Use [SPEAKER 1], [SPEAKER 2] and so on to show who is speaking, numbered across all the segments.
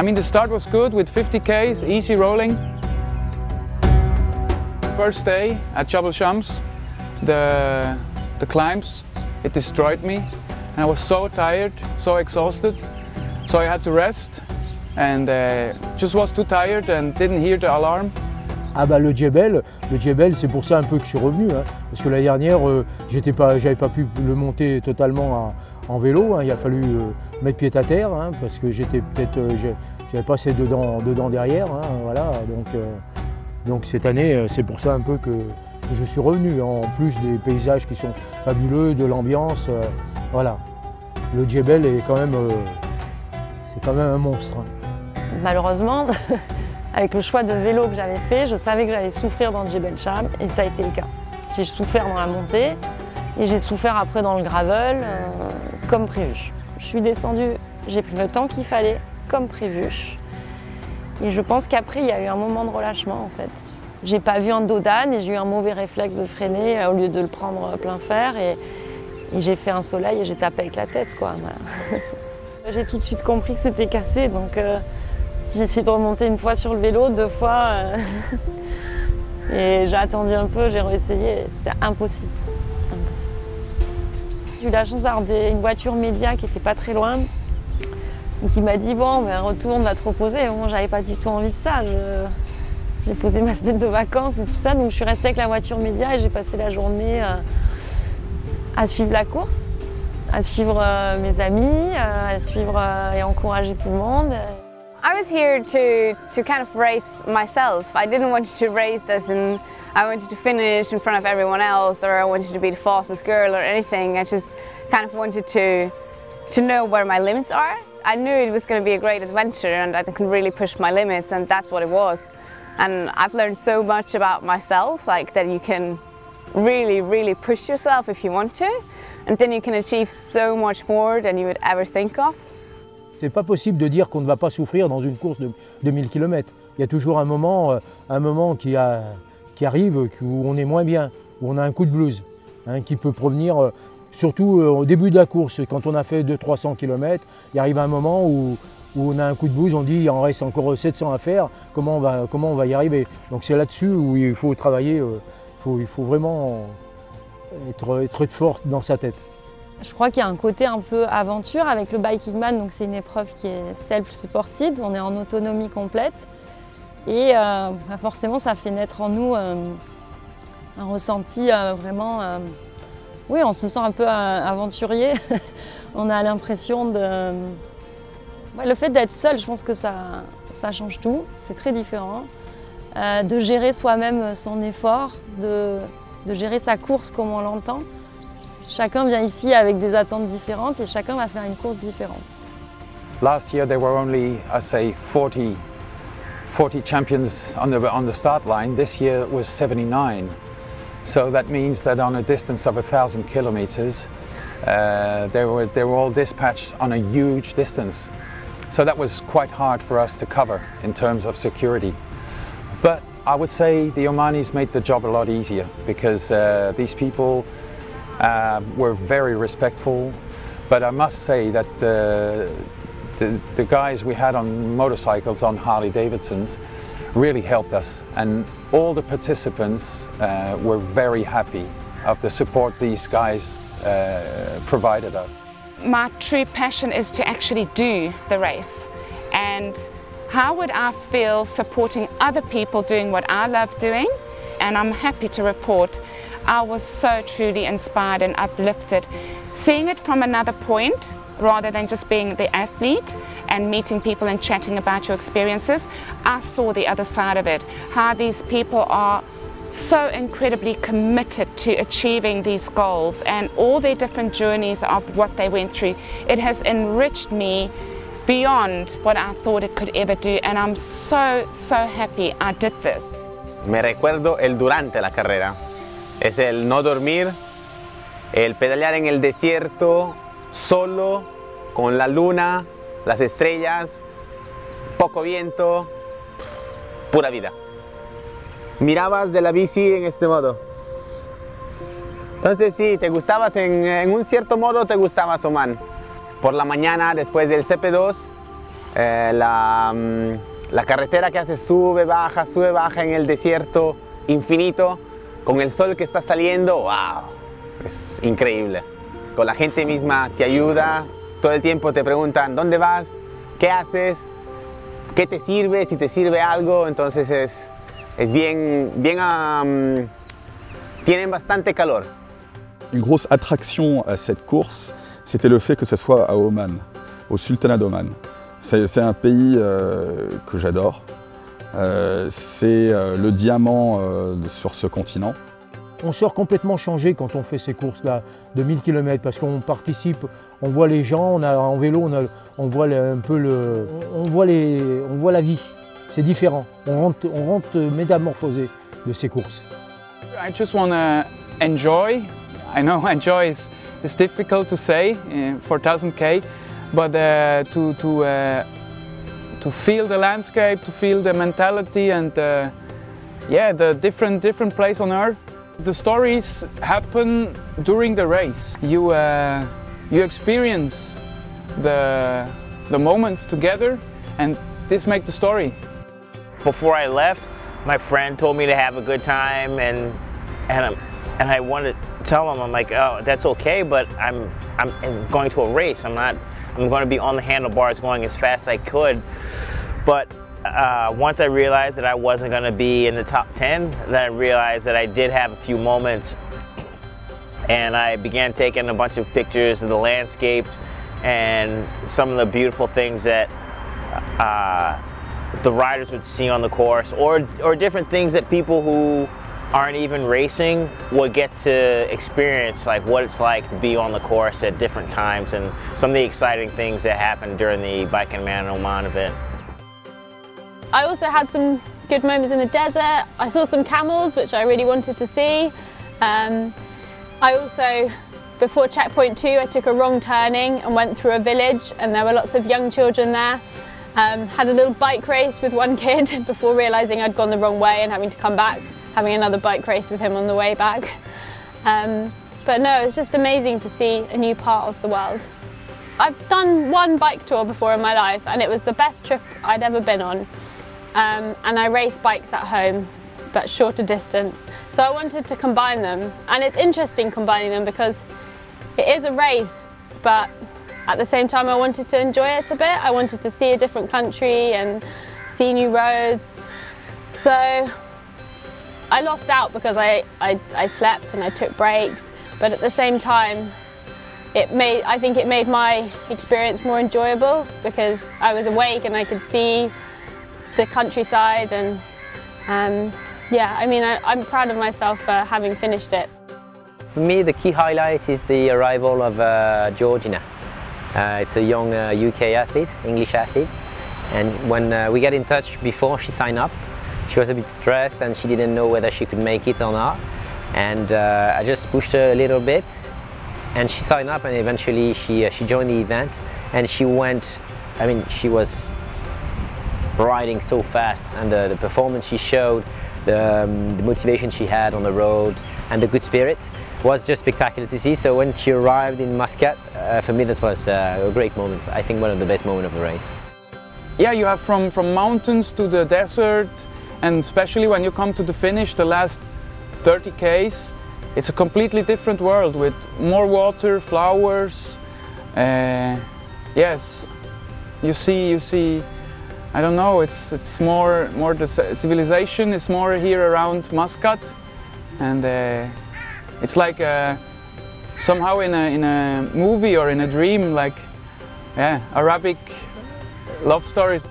[SPEAKER 1] I mean, the start was good with 50 Ks, easy rolling. First day at Jabal Shams, the climbs, it destroyed me. And I was so tired, so exhausted, so I had to rest. And just was too tired and didn't hear the alarm.
[SPEAKER 2] Ah bah le Djebel c'est pour ça un peu que je suis revenu, hein, parce que l'année dernière j'avais pas pu le monter totalement en vélo, hein, il a fallu mettre pied à terre, hein, parce que j'étais j'avais pas assez dedans derrière, hein, voilà, donc cette année c'est pour ça un peu que je suis revenu, en plus des paysages qui sont fabuleux, de l'ambiance, voilà. Le Djebel est quand même, c'est quand même un monstre. Hein.
[SPEAKER 3] Malheureusement, avec le choix de vélo que j'avais fait, je savais que j'allais souffrir dans le Djebel Cham et ça a été le cas. J'ai souffert dans la montée et j'ai souffert après dans le gravel, comme prévu. Je suis descendue, j'ai pris le temps qu'il fallait, comme prévu. Et je pense qu'après, il y a eu un moment de relâchement en fait. J'ai pas vu un dos d'âne et j'ai eu un mauvais réflexe de freiner au lieu de le prendre plein fer et j'ai fait un soleil et j'ai tapé avec la tête, quoi. Voilà. J'ai tout de suite compris que c'était cassé, donc j'ai essayé de remonter une fois sur le vélo, 2 fois, et j'ai attendu un peu, j'ai réessayé, c'était impossible. Impossible. J'ai eu la chance d'avoir une voiture média qui n'était pas très loin, qui m'a dit bon, ben, retourne, va te reposer. Moi, j'avais pas du tout envie de ça. J'ai posé ma semaine de vacances et tout ça, donc je suis restée avec la voiture média et j'ai passé la journée à suivre la course, à suivre mes amis, à suivre et encourager tout le monde.
[SPEAKER 4] I was here to kind of race myself. I didn't want to race as in I wanted to finish in front of everyone else or I wanted to be the fastest girl or anything. I just kind of wanted to know where my limits are. I knew it was going to be a great adventure and I can really push my limits, and that's what it was. And I've learned so much about myself, like that you can really push yourself if you want to, and then you can achieve so much more than you would ever think of.
[SPEAKER 2] C'est pas possible de dire qu'on ne va pas souffrir dans une course de 1000 km. Il y a toujours un moment qui arrive où on est moins bien, où on a un coup de blues, hein, qui peut provenir, surtout au début de la course, quand on a fait 200-300 km, il arrive un moment où on a un coup de blues, on dit il en reste encore 700 à faire, comment on va y arriver. Donc c'est là-dessus où il faut travailler, il faut vraiment être forte dans sa tête.
[SPEAKER 3] Je crois qu'il y a un côté un peu aventure avec le Biking Man, donc c'est une épreuve qui est self-supported, on est en autonomie complète et forcément ça fait naître en nous un ressenti vraiment, oui, on se sent un peu aventurier, on a l'impression de... Ouais, le fait d'être seul, je pense que ça change tout, c'est très différent, de gérer soi-même son effort, de gérer sa course comme on l'entend. Chacun vient ici avec des attentes différentes et chacun va faire une course différente.
[SPEAKER 1] Last year there were only, I say, 40 champions on the start line. This year it was 79. So that means that on a distance of 1,000 kilometers, they were all dispatched on a huge distance. So that was quite hard for us to cover in terms of security. But I would say the Omanis made the job a lot easier because these people were very respectful, but I must say that the guys we had on motorcycles, on Harley Davidsons, really helped us, and all the participants were very happy of the support these guys provided us.
[SPEAKER 5] My true passion is to actually do the race, and how would I feel supporting other people doing what I love doing? And I'm happy to report I was so truly inspired and uplifted. Seeing it from another point, rather than just being the athlete and meeting people and chatting about your experiences, I saw the other side of it, how these people are so incredibly committed to achieving these goals and all their different journeys of what they went through. It has enriched me beyond what I thought it could ever do, and I'm so happy I did this.
[SPEAKER 6] Me recuerdo el durante la carrera. Es el no dormir, el pedalear en el desierto, solo, con la luna, las estrellas, poco viento, pura vida. Mirabas de la bici en este modo. Entonces sí, te gustabas en un cierto modo, te gustabas Oman. Por la mañana, después del CP2, La carretera que hace sube, baja en el desierto infinito, con el sol que está saliendo, wow, es increíble. Con la gente misma te ayuda, todo el tiempo te preguntan ¿dónde vas? ¿Qué haces? ¿Qué te sirve? Si te sirve algo, entonces es bien, tienen bastante calor.
[SPEAKER 7] Une grosse attraction à cette course, c'était le fait que ce soit à Oman, au Sultanat d'Oman. C'est un pays que j'adore. C'est le diamant sur ce continent.
[SPEAKER 2] On sort complètement changé quand on fait ces courses-là de 1000 km parce qu'on participe, on voit les gens, en vélo, on voit un peu on voit la vie. C'est différent. On rentre métamorphosé de ces courses.
[SPEAKER 8] I just want to enjoy. I know enjoy is difficult to say for 1000 but to feel the landscape, to feel the mentality and yeah, the different place on earth. The stories happen during the race. You experience the moments together, and this makes the story.
[SPEAKER 9] Before I left, my friend told me to have a good time, and I wanted to tell him, I'm like, oh, that's okay, but I'm going to a race. I'm going to be on the handlebars going as fast as I could. But once I realized that I wasn't going to be in the top 10, then I realized that I did have a few moments, and I began taking a bunch of pictures of the landscapes and some of the beautiful things that the riders would see on the course, or different things that people who aren't even racing would get to experience, like what it's like to be on the course at different times and some of the exciting things that happen during the Biking Man Oman event.
[SPEAKER 10] I also had some good moments in the desert. I saw some camels, which I really wanted to see. I also, before checkpoint 2, I took a wrong turning and went through a village, and there were lots of young children there. Had a little bike race with one kid before realising I'd gone the wrong way and having to come back, having another bike race with him on the way back. But no, it's just amazing to see a new part of the world. I've done one bike tour before in my life, and it was the best trip I'd ever been on. And I race bikes at home, but shorter distance. So I wanted to combine them, and it's interesting combining them because it is a race, but at the same time I wanted to enjoy it a bit. I wanted to see a different country and see new roads. So I lost out because I slept and I took breaks, but at the same time I think it made my experience more enjoyable because I was awake and I could see the countryside, and yeah, I mean, I'm proud of myself for having finished it.
[SPEAKER 11] For me, the key highlight is the arrival of Georgina. It's a young UK athlete, English athlete, and when we got in touch before she signed up, she was a bit stressed and she didn't know whether she could make it or not, and I just pushed her a little bit, and she signed up, and eventually she joined the event, and she went, I mean, she was riding so fast, and the performance she showed, the motivation she had on the road, and the good spirit was just spectacular to see. So when she arrived in Muscat, for me that was a great moment. I think one of the best moments of the race.
[SPEAKER 8] Yeah, you have from mountains to the desert, and especially when you come to the finish, the last 30 Ks, it's a completely different world with more water, flowers. Yes, you see. I don't know. It's more the civilization is more here around Muscat, and it's like somehow in a movie or in a dream, like Arabic love stories.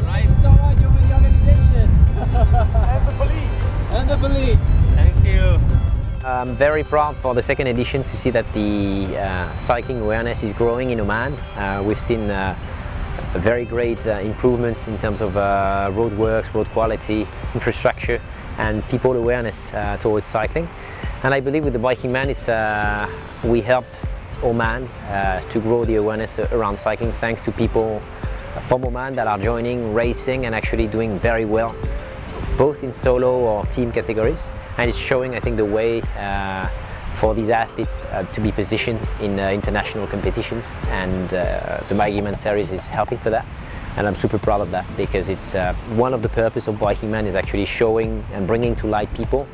[SPEAKER 12] Right, so much for the organization and the police. And the police. Thank you.
[SPEAKER 11] I'm very proud for the second edition to see that the cycling awareness is growing in Oman. We've seen very great improvements in terms of road works, road quality, infrastructure, and people awareness towards cycling. And I believe with the Biking Man, we help Oman to grow the awareness around cycling, thanks to people from Oman that are joining, racing, and actually doing very well, both in solo or team categories. And it's showing, I think, the way for these athletes to be positioned in international competitions, and the Biking Man series is helping for that. And I'm super proud of that, because it's one of the purpose of Biking Man is actually showing and bringing to light people